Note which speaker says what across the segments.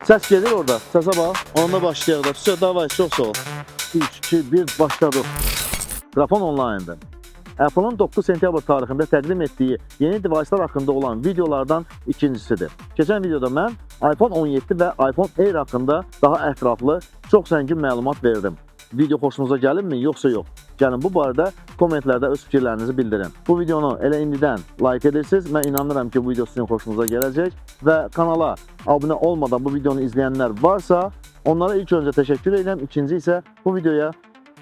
Speaker 1: Səs gedir orada. Səsə bax. Onda başlayaq da. Все, davay, çox sağ ol. 3, 2, 1, başladıq. Qrafon online'da. Apple'ın 9 sentyabr tarixində təqdim etdiyi yeni device'lar haqqında olan videolardan ikincisidir. Keçən videoda mən iPhone 17 və iPhone Air haqqında daha ətraflı, çox zəngin məlumat verdim. Video xoşunuza gəlirmi, yoxsa yox? Gəlin bu barədə kommentlərdə öz fikirlərinizi bildirin. Bu videonu elə indidən like edirsiniz. Mən inanıram ki, bu video sizin xoşunuza gələcək və kanala abunə olmadan bu videonu izləyənlər varsa, onlara ilk öncə təşəkkür edirəm. İkinci isə bu videoya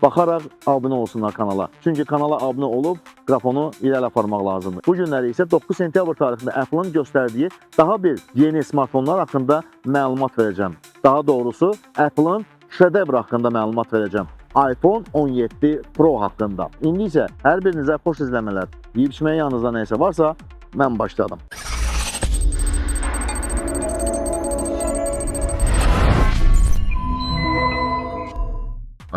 Speaker 1: baxaraq abunə olsunlar kanala. Çünki kanala abunə olub qrafonu irəli aparmaq lazımdır. Bu günləri isə 9 sentyabr tarixində Apple'ın göstərdiyi daha bir yeni smartfonlar haqqında məlumat verəcəm. Daha doğrusu Apple'ın şedevr haqqında məlumat verəcəm. iPhone 17 Pro haqqında. İndi isə hər birinizə xoş izləmələr. Yeyib içməyə yanınızda nəysə varsa, mən başladım.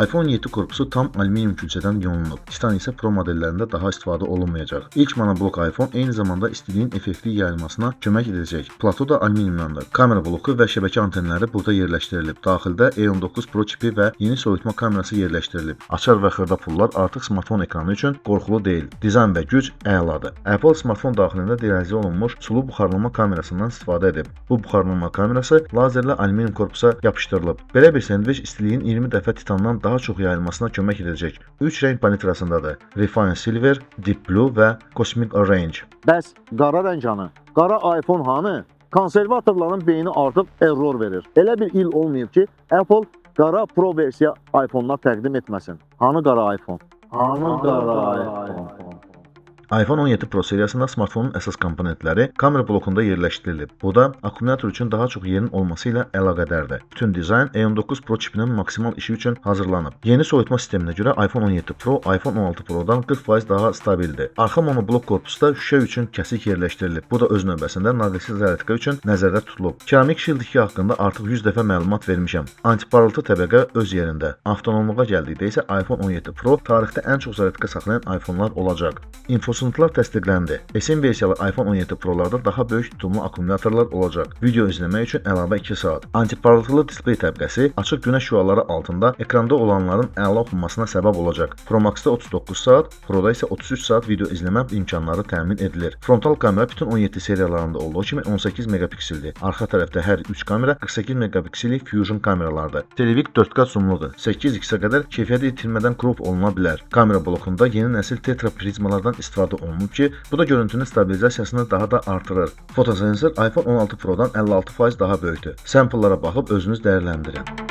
Speaker 2: iPhone 7 korpusu tam alüminium külçədən yonulub. Titan isə Pro modellərində daha istifadə olunmayacaq. İlk monoblok iPhone eyni zamanda istiliyin effektiv yayılmasına kömək edəcək. Plato da alüminiumdandır. Kamera bloku və şəbəkə antenləri burada yerləşdirilib. Daxildə A19 Pro çipi və yeni soyutma kamerası yerləşdirilib. Açar və xırda pullar artıq smartfon ekranı üçün qorxulu deyil. Dizayn və güc əladır. Apple smartfon daxilində realizə olunmuş sulu buxarlama kamerasından istifadə edib. Bu buxarlama kamerası lazerlə alüminium korpusa yapışdırılıb. Belə bir sendviç istiliyin 20 dəfə titandan daha çox yayılmasına kömək edəcək. 3 rəng palitrasındadır: Refine Silver, Deep Blue və Cosmic Orange.
Speaker 1: Bəs qara rəng hanı? Qara iPhone hanı? Konservatorların beyni artıq error verir. Elə bir il olmayıb ki, Apple qara Pro versiya iPhone-lar təqdim etməsin. Hanı qara iPhone? Hanı qara iPhone?
Speaker 2: iPhone 17 Pro seriyasında smartfonun əsas komponentləri kamera blokunda yerləşdirilib. Bu da akkumulyator üçün daha çox yerin olması ilə əlaqədardır. Bütün dizayn A19 Pro çipinin maksimal işi üçün hazırlanıb. Yeni soyutma sisteminə görə iPhone 17 Pro iPhone 16 Pro-dan 40% daha stabildir. Arxa monoblok korpusda şüşə üçün kəsik yerləşdirilib. Bu da öz növbəsində naqilsiz zərərətka üçün nəzərdə tutulub. Keramik Shield 2 haqqında artıq 100 dəfə məlumat vermişəm. Antiparıltı təbəqə öz yerində. Avtonomluğa gəldikdə isə iPhone 17 Pro tarixdə ən çox zərərətka saxlayan iPhone-lar olacaq. Sınıflar təsdiqləndi. SM versiyalı iPhone 17 Pro-larda daha böyük tutumlu akkumulyatorlar olacaq. Video izləmək üçün əlavə 2 saat. Antiparıltılı displey təbəqəsi açıq günəş şüaları altında ekranda olanların əla oxunmasına səbəb olacaq. Pro Max-da 39 saat, Pro-da isə 33 saat video izləmə imkanları təmin edilir. Frontal kamera bütün 17 seriyalarında olduğu kimi 18 megapikseldir. Arxa tərəfdə hər 3 kamera 48 megapiksellik Fusion kameralardır. Televik 4K zoomludur. 8x-ə qədər keyfiyyəti itirmədən crop oluna bilər. Kamera blokunda yeni nəsil tetra prizmalardan istifadə olunub ki, bu da görüntünün stabilizasiyasını daha da artırır. Fotosensor iPhone 16 Pro-dan 56% daha böyükdür. Sample'lara baxıb özünüz dəyərləndirin.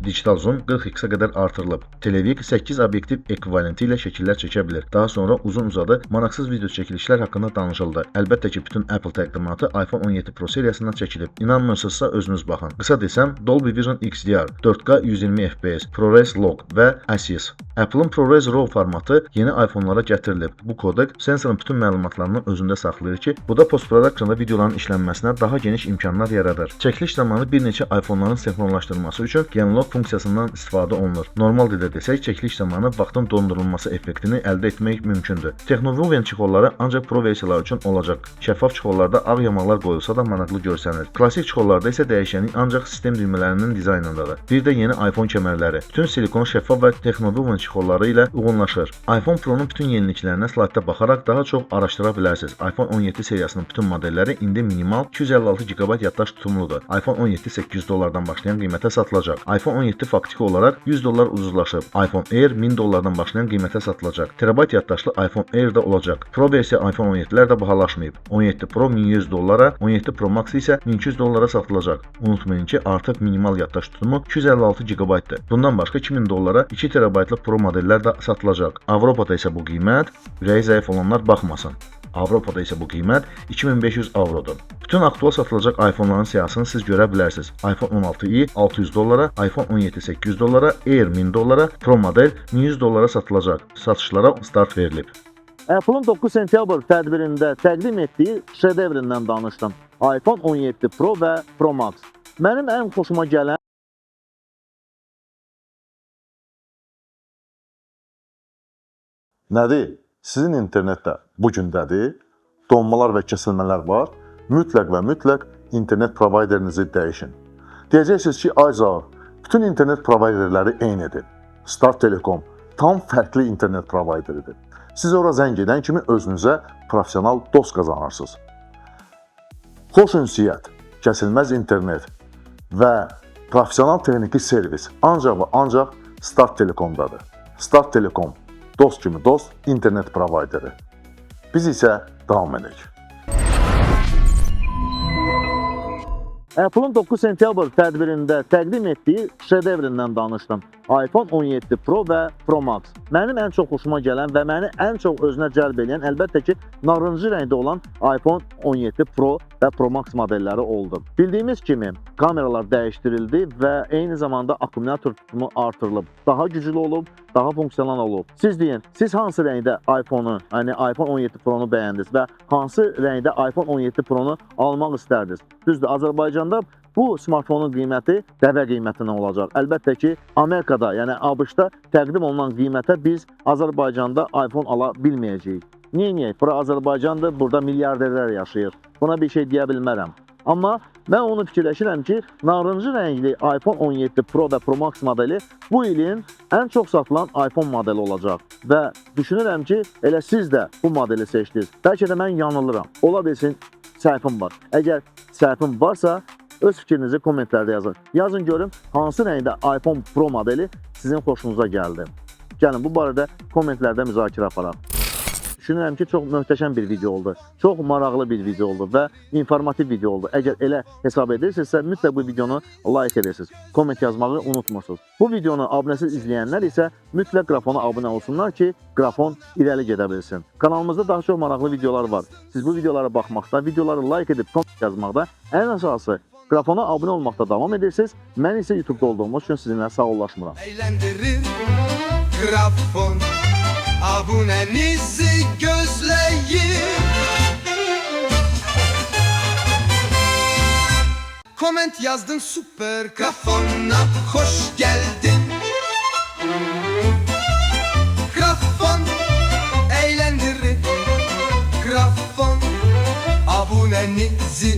Speaker 2: Digital zoom 40x-ə qədər artırılıb. Televik 8 obyektiv ekvivalenti ilə şəkillər çəkə bilir. Daha sonra uzun-uzadı maraqsız video çəkilişlər haqqında danışıldı. Əlbəttə ki, bütün Apple təqdimatı iPhone 17 Pro seriyasından çəkilib. İnanmırsınızsa özünüz baxın. Qısa desəm, Dolby Vision XDR, 4K 120 FPS, ProRes Log və ASIS. Apple'ın ProRes RAW formatı yeni iPhone-lara gətirilib. Bu kodek sensorun bütün məlumatlarını özündə saxlayır ki, bu da post-productionda videoların işlənməsinə daha geniş imkanlar yaradır. Çəkiliş zamanı bir neçə iPhone-ların sinxronlaşdırılması üçün Genlock funksiyasından istifadə olunur. Normal dildə desək, çəkiliş zamanı vaxtın dondurulması effektini əldə etmək mümkündür. Technowoven çixolları ancaq Pro versiyalar üçün olacaq. Şəffaf çixollarda ağ yamaqlar qoyulsa da maraqlı görsənir. Klassik çixollarda isə dəyişənlik ancaq sistem düymələrinin dizaynındadır. Bir də yeni iPhone kəmərləri. Bütün silikon şəffaf və Technowoven çixolları ilə uyğunlaşır. iPhone Pro-nun bütün yeniliklərinə slaytda baxaraq daha çox araşdıra bilərsiniz. iPhone 17 seriyasının bütün modelləri indi minimal 256 GB yaddaş tutumludur. iPhone 17 800 dollardan başlayan qiymətə satılacaq. iPhone 17 faktiki olaraq 100 dollar ucuzlaşıb. iPhone Air 1000 dollardan başlayan qiymətə satılacaq. Terabayt yaddaşlı iPhone Air də olacaq. Pro versiya iPhone 17-lər də bahalaşmayıb. 17 Pro 1100 dollara, 17 Pro Max isə 1200 dollara satılacaq. Unutmayın ki, artıq minimal yaddaş tutumu 256 GB-dır. Bundan başqa 2000 dollara 2 terabaytlı Pro modellər də satılacaq. Avropada isə bu qiymət, ürəyi zəif olanlar baxmasın. Avropada isə bu qiymət 2500 avrodur. Bütün aktual satılacaq iPhone-ların siyahısını siz görə bilərsiniz. iPhone 16i 600 dollara, iPhone 17 800 dollara, Air 1000 dollara, Pro model 1100 dollara satılacaq. Satışlara start verilib.
Speaker 1: Apple'ın 9 sentyabr tədbirində təqdim etdiyi şedevrindən danışdım. iPhone 17 Pro və Pro Max. Mənim ən xoşuma gələn nədir? Sizin internetdə bu gündədir, donmalar və kəsilmələr var. Mütləq və mütləq internet provayderinizi dəyişin. Deyəcəksiniz ki, Ayzağ, bütün internet provayderləri eynidir. Start Telekom tam fərqli internet provayderidir. Siz ora zəng edən kimi özünüzə professional dost qazanırsınız. Xoş ünsiyyət, kəsilməz internet və professional texniki servis ancaq və ancaq Start Telekomdadır. Start Telekom dost kimi dost internet provayderi. Biz isə davam edək. Apple'ın 9 sentyabr tədbirində təqdim etdiyi şedevrindən danışdım. iPhone 17 Pro və Pro Max. Mənim ən çox xoşuma gələn və məni ən çox özünə cəlb edən əlbəttə ki, narıncı rəngdə olan iPhone 17 Pro və Pro Max modelləri oldu. Bildiyimiz kimi kameralar dəyişdirildi və eyni zamanda akkumulyator tutumu artırılıb. Daha güclü olub, daha funksional olub. Siz deyin, siz hansı rəngdə iPhone-u, yəni iPhone 17 Pro-nu bəyəndiniz və hansı rəngdə iPhone 17 Pro-nu almaq istərdiniz? Düzdür, Azərbaycanda bu smartfonun qiyməti dəvə qiymətindən olacaq. Əlbəttə ki, Amerikada, yəni ABŞ-da təqdim olunan qiymətə biz Azərbaycanda iPhone ala bilməyəcəyik. Niyə? Bura Azərbaycandır, burada milyarderlər yaşayır. Buna bir şey deyə bilmərəm. Amma mən onu fikirləşirəm ki, narıncı rəngli iPhone 17 Pro və Pro Max modeli bu ilin ən çox satılan iPhone modeli olacaq. Və düşünürəm ki, elə siz də bu modeli seçdiniz. Bəlkə də mən yanılıram. Ola bilsin, səhvim var. Əgər səhvim varsa, öz fikrinizi kommentlərdə yazın. Yazın görüm, hansı rəngdə iPhone Pro modeli sizin xoşunuza gəldi. Gəlin, bu barədə kommentlərdə müzakirə aparaq. Düşünürəm ki, çox möhtəşəm bir video oldu. Çox maraqlı bir video oldu və informativ video oldu. Əgər elə hesab edirsinizsə, mütləq bu videonu like edirsiniz. Komment yazmağı unutmursunuz. Bu videonu abunəsiz izləyənlər isə mütləq qrafona abunə olsunlar ki, qrafon irəli gedə bilsin. Kanalımızda daha çox maraqlı videolar var. Siz bu videolara baxmaqda, videoları like edib komment yazmaqda, ən əsası qrafona abunə olmaqda davam edirsiniz. Mən isə YouTube-da olduğumuz üçün sizinlə sağollaşmıram.
Speaker 3: Eğlendirir grafon, abunenizi gözleyin. Comment yazdın süper grafona hoş geldin. Grafon eğlendirir grafon, abunenizi